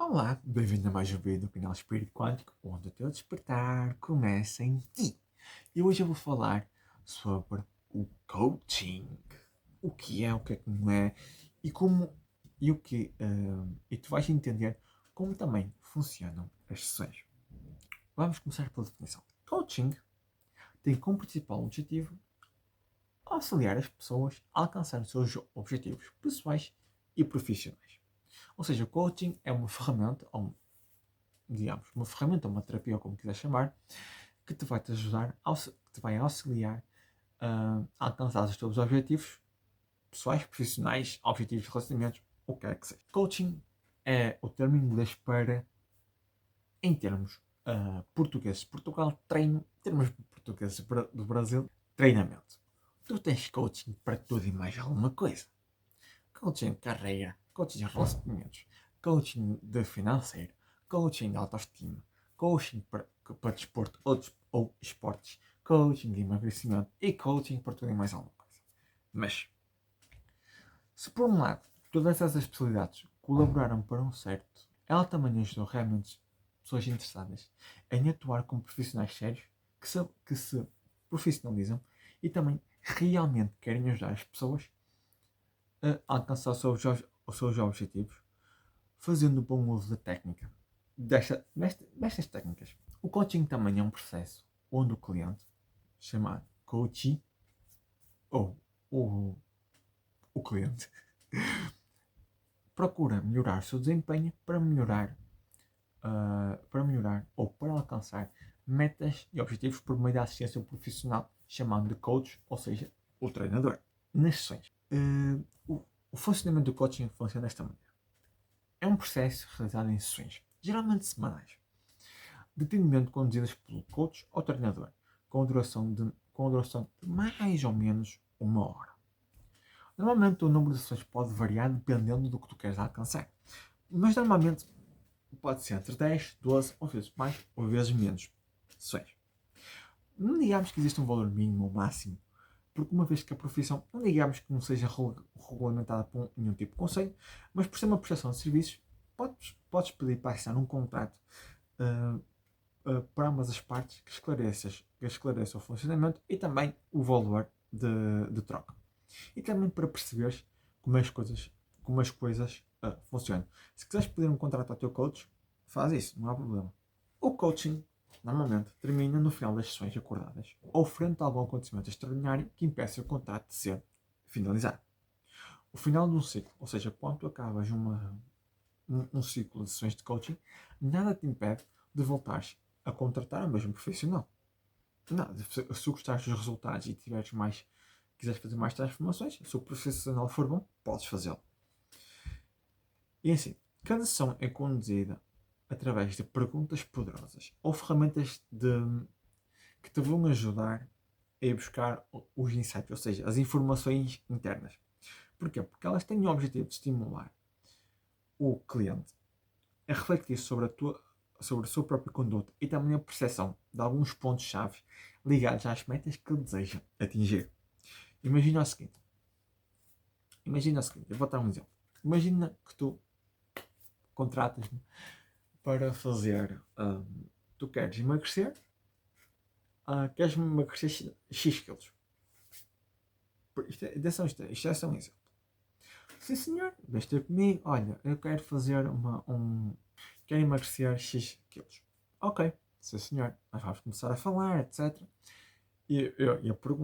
Olá, bem-vindo a mais um vídeo do canal Espírito Quântico, onde o teu despertar começa em ti. E hoje eu vou falar sobre o coaching. O que é, o que não é, e como, e o que, e tu vais entender como também funcionam as sessões. Vamos começar pela definição. Coaching tem como principal objetivo auxiliar as pessoas a alcançar os seus objetivos pessoais e profissionais. Ou seja, o coaching é uma ferramenta, ou digamos, uma ferramenta, uma terapia, ou como quiser chamar, que te vai te ajudar, que te vai auxiliar a alcançar os teus objetivos pessoais, profissionais, objetivos de relacionamentos, o que quer que seja. Coaching é o termo em inglês para, em termos portugueses de Portugal, treino, em termos portugueses do Brasil, treinamento. Tu tens coaching para tudo e mais alguma coisa. Coaching de carreira, coaching de relacionamentos, coaching de financeiro, coaching de autoestima, coaching para desporto ou esportes, coaching de emagrecimento e coaching para tudo e mais alguma coisa. Mas, se por um lado todas essas especialidades colaboraram para um certo, ela também ajudou realmente pessoas interessadas em atuar como profissionais sérios que se profissionalizam e também realmente querem ajudar as pessoas a alcançar os seus objetivos, fazendo bom uso da técnica. Destas técnicas. O coaching também é um processo onde o cliente, chamado coachee, ou o cliente, procura melhorar o seu desempenho para melhorar ou para alcançar metas e objetivos por meio da assistência profissional, chamado de coach, ou seja, o treinador. Nas sessões. O funcionamento do coaching funciona desta maneira. É um processo realizado em sessões, geralmente semanais, de atendimento conduzidas pelo coach ou treinador, com duração de mais ou menos uma hora. Normalmente o número de sessões pode variar dependendo do que tu queres alcançar, mas normalmente pode ser entre 10, 12 ou vezes mais ou vezes menos sessões. Não digamos que existe um valor mínimo ou máximo, porque uma vez que a profissão, não digamos que não seja regulamentada por nenhum tipo de conselho, mas por ser uma prestação de serviços, podes pedir para assinar um contrato uh, para ambas as partes que esclareça o funcionamento e também o valor de troca. E também para perceberes como as coisas funcionam. Se quiseres pedir um contrato ao teu coach, faz isso, não há problema. O coaching normalmente termina no final das sessões acordadas ou frente a algum acontecimento extraordinário que impeça o contrato de ser finalizado. O final de um ciclo, ou seja, quando tu acabas um ciclo de sessões de coaching, nada te impede de voltares a contratar o mesmo profissional. Nada, se gostares dos resultados e quiseres fazer mais transformações, se o profissional for bom, podes fazê-lo. E assim, cada sessão é conduzida através de perguntas poderosas ou ferramentas que te vão ajudar a buscar os insights, ou seja, as informações internas. Porquê? Porque elas têm o objetivo de estimular o cliente a refletir sobre a sua própria conduta e também a percepção de alguns pontos-chave ligados às metas que ele deseja atingir. Imagina o seguinte, eu vou dar um exemplo. Imagina que tu contratas-me para fazer, tu queres emagrecer, queres emagrecer X quilos. Isto é só um exemplo. Sim senhor, vens ter comigo, olha, eu quero fazer quero emagrecer X quilos. Ok, sim senhor, nós vamos começar a falar, etc.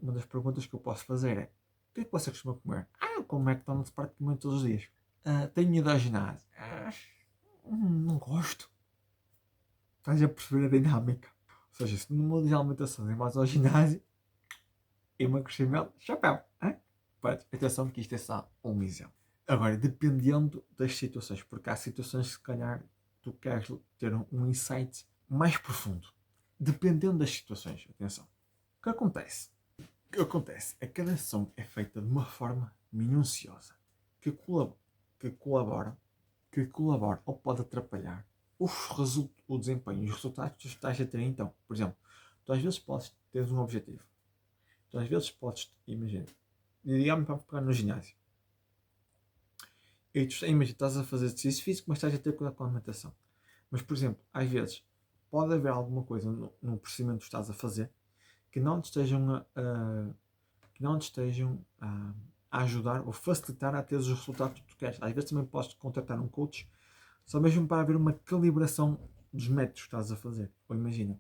Uma das perguntas que eu posso fazer é: o que é que você costuma comer? Eu como McDonald's praticamente todos os dias. Tenho ido ao ginásio. Não gosto. Estás a perceber a dinâmica. Ou seja, se no mundo de alimentação é mais ao ginásio, emagrecimento, chapéu. Atenção que isto é só um exemplo. Agora, dependendo das situações, porque há situações que se calhar tu queres ter um insight mais profundo. Dependendo das situações, atenção. O que acontece? O que acontece é que cada ação é feita de uma forma minuciosa, que colabora ou pode atrapalhar o desempenho e os resultados que tu estás a ter então. Por exemplo, tu às vezes podes ter um objetivo. Tu às vezes podes, imagina, digamos para pegar no ginásio. E tu, imagina, estás a fazer exercício físico, mas estás a ter cuidado com a alimentação. Mas, por exemplo, às vezes pode haver alguma coisa no procedimento que estás a fazer que não te estejam que não te estejam a ajudar ou facilitar a ter os resultados que tu queres. Às vezes também podes contratar um coach só mesmo para haver uma calibração dos métodos que estás a fazer. Ou imagina,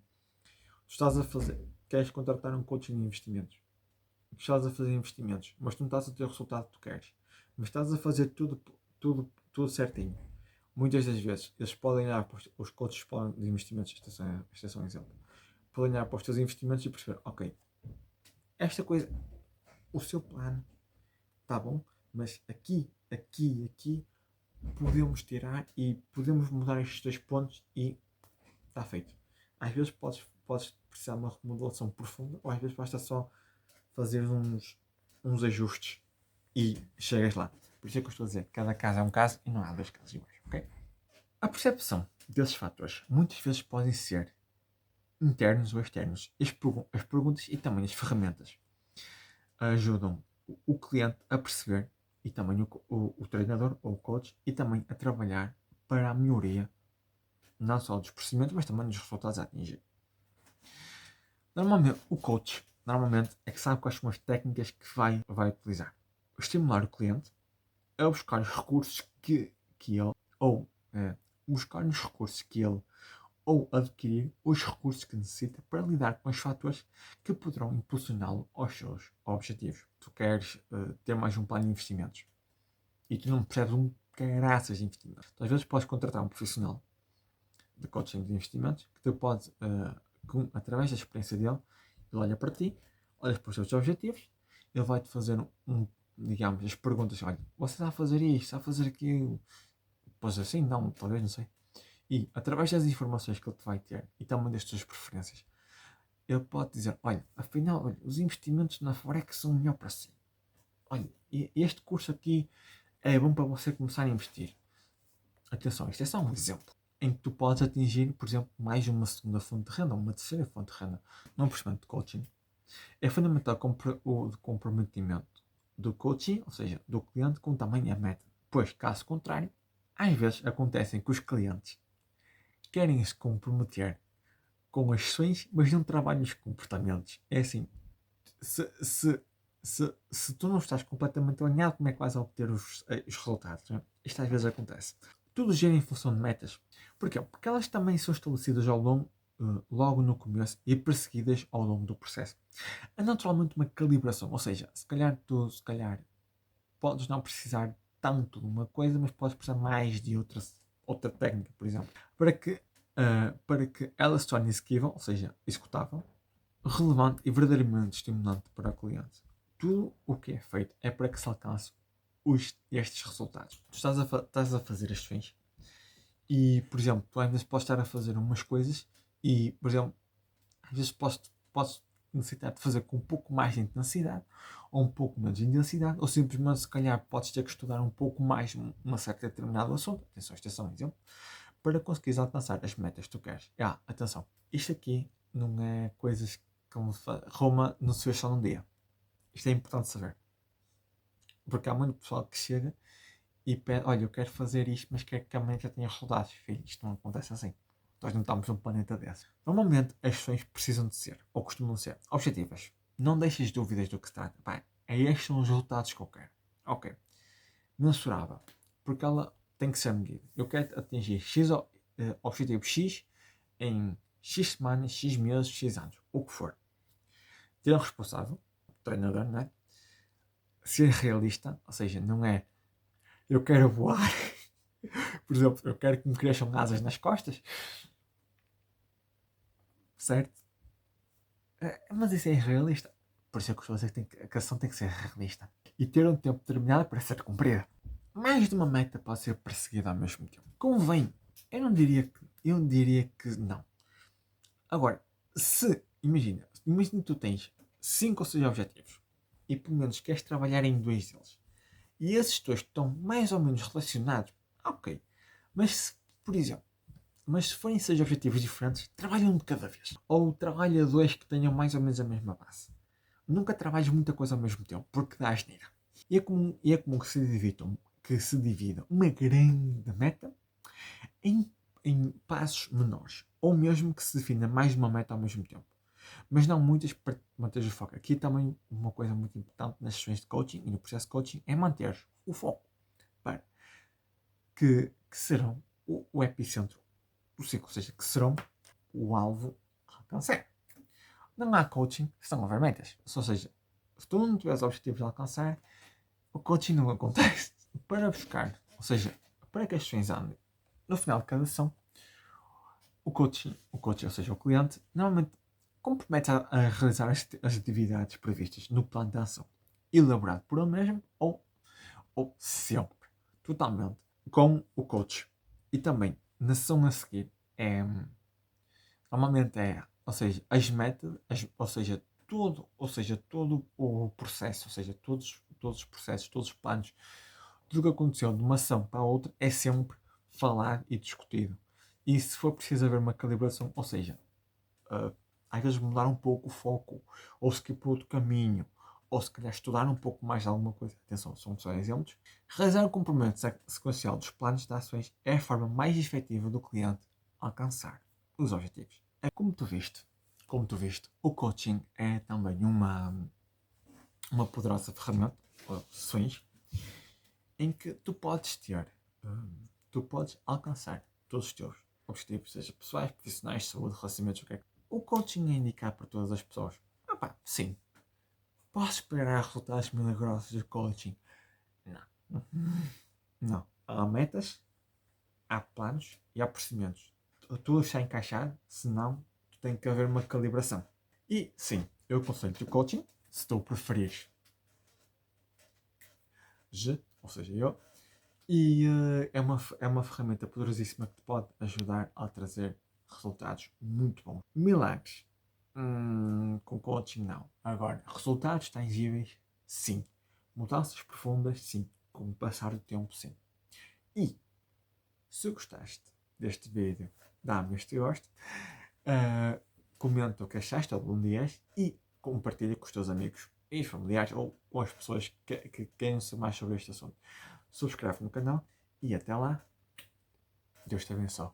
tu estás a fazer, queres contratar um coach em investimentos. Tu estás a fazer investimentos, mas tu não estás a ter o resultado que tu queres. Mas estás a fazer tudo certinho. Muitas das vezes eles podem olhar para os coaches de investimentos, este é só um exemplo, podem olhar para os teus investimentos e perceber, ok, esta coisa, o seu plano está bom, mas aqui podemos tirar e podemos mudar estes dois pontos e está feito. Às vezes podes precisar de uma remodelação profunda, ou às vezes basta só fazer uns ajustes e chegas lá. Por isso é que eu estou a dizer, cada caso é um caso e não há dois casos iguais, ok? A percepção desses fatores muitas vezes podem ser internos ou externos. As perguntas e também as ferramentas ajudam o cliente a perceber e também o treinador ou o coach e também a trabalhar para a melhoria não só dos procedimentos, mas também dos resultados a atingir. Normalmente, o coach é que sabe quais são as técnicas que vai utilizar. Estimular o cliente a buscar os recursos que ele, ou buscar os recursos que ele, ou adquirir os recursos que necessita para lidar com os fatores que poderão impulsioná-lo aos seus objetivos. Tu queres ter mais um plano de investimentos e tu não percebes um caraças de investimentos. Tu, às vezes podes contratar um profissional de coaching de investimentos que tu podes, através da experiência dele, ele olha para ti, olha para os teus objetivos, ele vai-te fazer digamos, as perguntas, olha, você está a fazer isto, está a fazer aquilo, pois assim, não, talvez, não sei. E, através das informações que ele te vai ter e também das tuas preferências, ele pode dizer, olha, afinal, olha, os investimentos na Forex são melhor para si. Olha, este curso aqui é bom para você começar a investir. Atenção, isto é só um exemplo em que tu podes atingir, por exemplo, mais uma segunda fonte de renda ou uma terceira fonte de renda num procedimento de coaching. É fundamental o comprometimento do coaching, ou seja, do cliente, com também a meta. Pois, caso contrário, às vezes acontecem que os clientes querem se comprometer com as ações, mas não trabalham os comportamentos. É assim, se tu não estás completamente alinhado, como é que vais obter os resultados? Não é? Isto às vezes acontece. Tudo gira em função de metas. Porquê? Porque elas também são estabelecidas logo no começo e perseguidas ao longo do processo. Há naturalmente uma calibração, ou seja, se calhar podes não precisar tanto de uma coisa, mas podes precisar mais de outra técnica, por exemplo, para que ela se torne executível, ou seja, executável, relevante e verdadeiramente estimulante para o cliente. Tudo o que é feito é para que se alcance estes resultados. Tu estás a fazer as ações e, por exemplo, tu às vezes podes estar a fazer umas coisas e, por exemplo, às vezes podes necessitar de fazer com um pouco mais de intensidade ou um pouco menos de intensidade, ou simplesmente se calhar podes ter que estudar um pouco mais uma certa determinado assunto. Atenção, isto é só um exemplo, para conseguires alcançar as metas que tu queres. Atenção, isto aqui não é coisas como Roma não se fez só num dia. Isto é importante saber. Porque há muito pessoal que chega e pede, olha, eu quero fazer isto, mas quero que amanhã já tenha resultados. Filho, isto não acontece assim. Nós não estamos num planeta desse. Normalmente as ações precisam de ser, ou costumam ser, objetivas. Não deixes dúvidas do que se trata. Estes são os resultados que eu quero. Ok. Mensurável. Porque ela tem que ser medida. Eu quero atingir objetivo X em X semanas, X meses, X anos. O que for. Ter um responsável, treinador, não é? Ser realista, ou seja, não é eu quero voar. Por exemplo, eu quero que me cresçam asas nas costas. Certo? Mas isso é irrealista. Por isso é que eu estou a dizer que a ação tem que ser realista. E ter um tempo determinado para ser cumprida. Mais de uma meta pode ser perseguida ao mesmo tempo. Convém. Eu diria que não. Agora, imagina que tu tens 5 ou 6 objetivos e pelo menos queres trabalhar em 2 deles. E esses dois estão mais ou menos relacionados. Ok. Por exemplo, se forem 6 objetivos diferentes, trabalha um de cada vez. Ou trabalha 2 que tenham mais ou menos a mesma base. Nunca trabalhes muita coisa ao mesmo tempo, porque dá asneira. E é comum que se dividam que se divida uma grande meta em, em passos menores, ou mesmo que se defina mais de uma meta ao mesmo tempo, mas não muitas para manter o foco. Aqui também uma coisa muito importante nas sessões de coaching e no processo de coaching é manter o foco para que serão o epicentro do ciclo, ou seja, que serão o alvo a alcançar. Não há coaching se não houver metas. Ou seja, se tu não tiveres objetivos a alcançar, o coaching não acontece. Para buscar, ou seja, para que as sessões andem, no final de cada sessão, o coach, ou seja, o cliente, normalmente compromete a realizar as atividades previstas no plano de ação, elaborado por ele mesmo ou sempre, totalmente, com o coach. E também, na sessão a seguir, normalmente ou seja, as metas, ou seja, todo o processo, ou seja, todos os processos, todos os planos, tudo o que aconteceu de uma ação para a outra é sempre falar e discutido. E se for preciso haver uma calibração, ou seja, às vezes mudar um pouco o foco, ou seguir por outro caminho, ou se calhar estudar um pouco mais de alguma coisa. Atenção, são só exemplos. Realizar o cumprimento sequencial dos planos de ações é a forma mais efetiva do cliente alcançar os objetivos. É como tu viste, o coaching é também uma poderosa ferramenta, ou sessões, em que tu podes alcançar todos os teus objetivos, seja pessoais, profissionais, saúde, relacionamentos, o que é que. O coaching é indicado para todas as pessoas. Sim. Posso esperar resultados milagrosos do coaching? Não. Não. Há metas, há planos e há procedimentos. Tudo está encaixado, senão tem que haver uma calibração. E sim, eu aconselho-te o coaching, se tu preferires. Ou seja, eu. E é uma ferramenta poderosíssima que te pode ajudar a trazer resultados muito bons. Milagres. Com coaching, não. Agora, resultados tangíveis, sim. Mudanças profundas, sim. Com o passar do tempo, sim. E, se gostaste deste vídeo, dá-me este gosto. Comenta o que achaste ou de um dia e compartilha com os teus amigos e familiares ou com as pessoas que querem saber mais sobre este assunto. Subscreve no canal e até lá. Deus te abençoe.